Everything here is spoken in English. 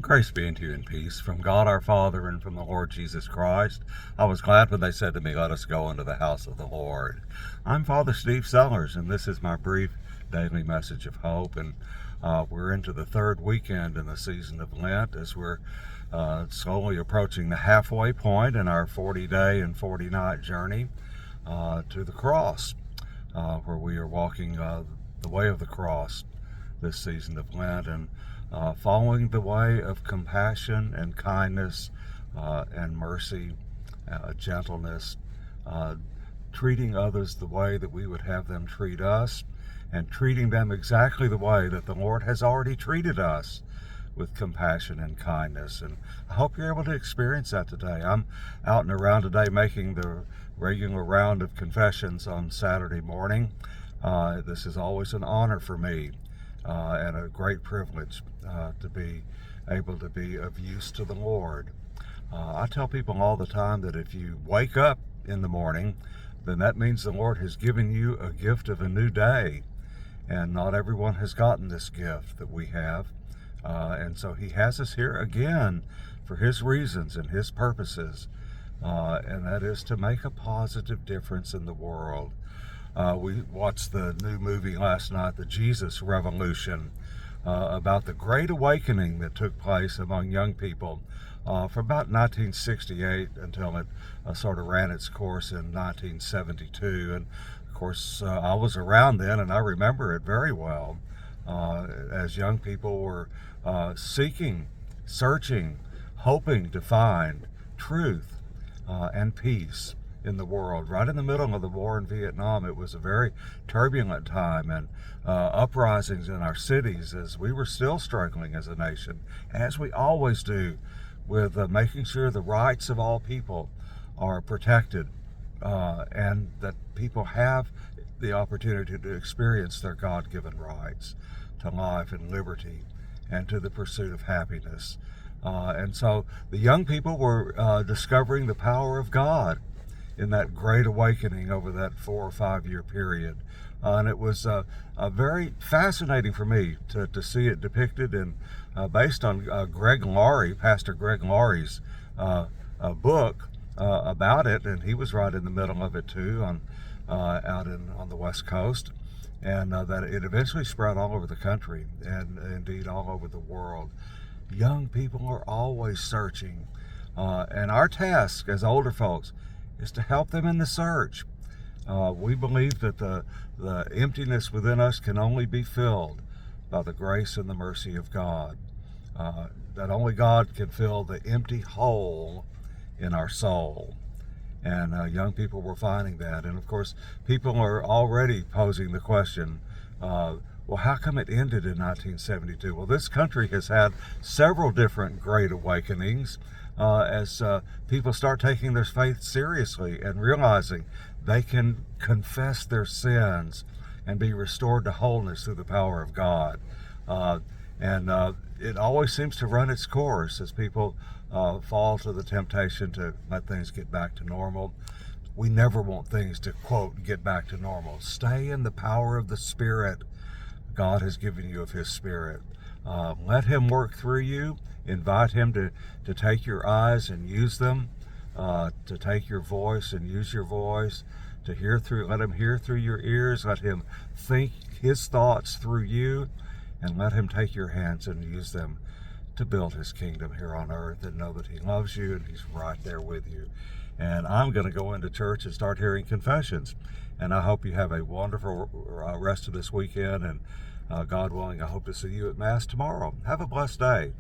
Grace be unto you and peace from God our Father and from the Lord Jesus Christ. I was glad when they said to me, "Let us go into the house of the Lord." I'm Father Steve Sellers, and this is my brief daily message of hope. And we're into the third weekend in the season of Lent as we're slowly approaching the halfway point in our 40-day and 40-night journey to the cross, where we are walking the way of the cross this season of Lent, and following the way of compassion and kindness and mercy, gentleness, treating others the way that we would have them treat us, and treating them exactly the way that the Lord has already treated us, with compassion and kindness. And I hope you're able to experience that today. I'm out and around today making the regular round of confessions on Saturday morning. This is always an honor for me and a great privilege to be able to be of use to the Lord. I tell people all the time that if you wake up in the morning, then that means the Lord has given you a gift of a new day. And not everyone has gotten this gift that we have. And so He has us here again for His reasons and His purposes. And that is to make a positive difference in the world. We watched the new movie last night, The Jesus Revolution, about the Great Awakening that took place among young people from about 1968 until it sort of ran its course in 1972. And of course, I was around then, and I remember it very well, as young people were seeking, searching, hoping to find truth and peace in the world. Right in the middle of the war in Vietnam, it was a very turbulent time, and uprisings in our cities as we were still struggling as a nation, as we always do, with making sure the rights of all people are protected, and that people have the opportunity to experience their God-given rights to life and liberty and to the pursuit of happiness. And so the young people were discovering the power of God in that great awakening over that 4 or 5 year period. And it was very fascinating for me to see it depicted and based on Greg Laurie, Pastor Greg Laurie's book about it, and he was right in the middle of it too, on the West Coast, and that it eventually spread all over the country and indeed all over the world. Young people are always searching, and our task as older folks is to help them in the search. We believe that the emptiness within us can only be filled by the grace and the mercy of God. That only God can fill the empty hole in our soul. And young people were finding that. And of course, people are already posing the question, well, how come it ended in 1972? Well, this country has had several different great awakenings as people start taking their faith seriously and realizing they can confess their sins and be restored to wholeness through the power of God. And it always seems to run its course as people fall to the temptation to let things get back to normal. We never want things to, quote, get back to normal. Stay in the power of the Spirit God has given you of His Spirit. Let Him work through you. Invite Him to take your eyes and use them, to take your voice and use your voice, to hear through. Let Him hear through your ears. Let Him think His thoughts through you, and let Him take your hands and use them to build His kingdom here on earth, and know that He loves you and He's right there with you. And I'm going to go into church and start hearing confessions. And I hope you have a wonderful rest of this weekend. And God willing, I hope to see you at Mass tomorrow. Have a blessed day.